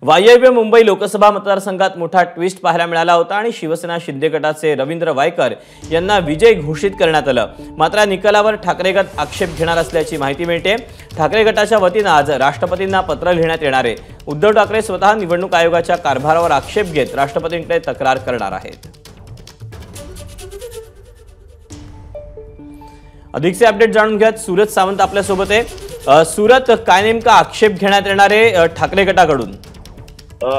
वायव्य मुंबई लोकसभा मतदारसंघात मोठा ट्विस्ट पाहायला मिळाला होता आणि शिवसेना शिंदे गटाचे रवींद्र वायकर यांना विजय घोषित करण्यात आलं। मात्र निकालावर ठाकरे गट आक्षेप घेणार असल्याची माहिती मिळते। ठाकरे गटाच्या वतीने आज राष्ट्रपतींना पत्र लिहिण्यात येणार आहे। उद्धव ठाकरे स्वतः निवडणूक आयोगाच्या कारभारावर आक्षेप घेत राष्ट्रपतींकडे तक्रार करणार आहेत। अधिकचे अपडेट जाणून घ्या, सूरज सावंत आपल्या सोबत आहे। सूरज, काय नेमका आक्षेप घेण्यात येणार आहे ठाकरे गटाकडून?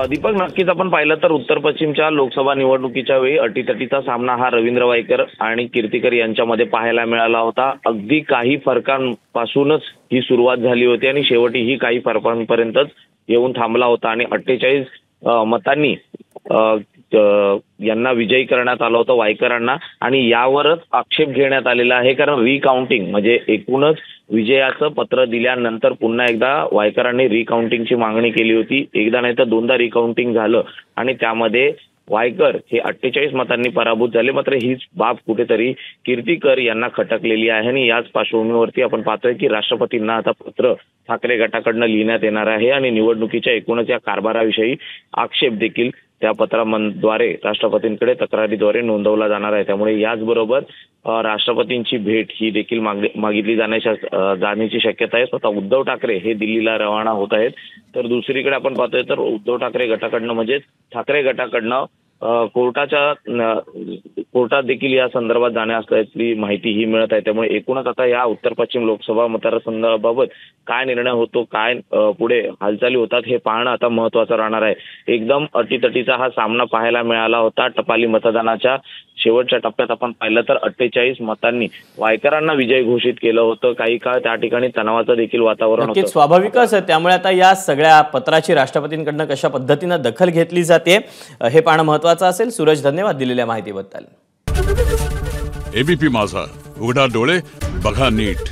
दीपक, नक्कीच आपण पाहिलं तर उत्तर पश्चिमच्या लोकसभा निवडणुकीच्या वेळी अटीतटीचा सामना हा रवींद्र वायकर आणि कीर्तिकर यांच्यामध्ये पाहायला मिळाला होता। अगदी काही फरकांपासूनच ही सुरुवात झाली होती आणि शेवटी ही काही फरकांपर्यंतच येऊन थांबला होता आणि 48 मतांनी यांना विजयी करण्यात आलं होतं वायकरांना आणि यावरच आक्षेप घेण्यात आलेला आहे। कारण रिकाउंटिंग म्हणजे एकूणच विजयाचं पत्र दिल्यानंतर पुन्हा एकदा वायकरांनी रिकाउंटिंगची मागणी केली होती। एकदा नाही तर दोनदा रिकाउंटिंग झालं आणि त्यामध्ये वायकर हे 48 मतांनी पराभूत झाले। मात्र हीच बाब कुठेतरी कीर्तिकर यांना खटकलेली आहे आणि याच पार्श्वभूमीवरती आपण पाहतोय की राष्ट्रपतींना आता पत्र ठाकरे गटाकडनं लिहिण्यात येणार आहे आणि निवडणुकीच्या एकूणच या कारभाराविषयी आक्षेप देखील त्या पत्राद्वारे राष्ट्रपतींकडे तक्रारीद्वारे नोंदवला जाणार आहे। त्यामुळे याचबरोबर राष्ट्रपतींची भेट ही देखील मागितली जाण्याची शक्यता आहे। स्वतः उद्धव ठाकरे हे दिल्लीला रवाना होत आहेत। तर दुसरीकडे आपण पाहतोय तर उद्धव ठाकरे गटाकडनं म्हणजे ठाकरे गटाकडनं कोर्टात देखील या संदर्भात जाण्या असल्याची माहिती ही मिळत आहे। त्यामुळे एकूणच आता या उत्तर पश्चिम लोकसभा मतदारसंघाबाबत काय निर्णय होतो, काय पुढे हालचाली होतात हे पाहणं आता महत्त्वाचं राहणार आहे। एकदम अटीतटीचा हा सामना पाहायला मिळाला होता। टपाली मतदानाच्या शेवटच्या टप्प्यात आपण पाहिलं तर 48 मतांनी वायकरांना विजय घोषित केलं होतं। काही काळ त्या ठिकाणी तणावाचं देखील वातावरण होतं। स्वाभाविकच आहे। त्यामुळे आता या सगळ्या पत्राची राष्ट्रपतींकडनं कशा पद्धतीने दखल घेतली जाते हे पाहणं महत्त्वाचं असेल। सूरज, धन्यवाद दिलेल्या माहितीबद्दल। एबीपी माझा, उघडा डोळे बघा नीट।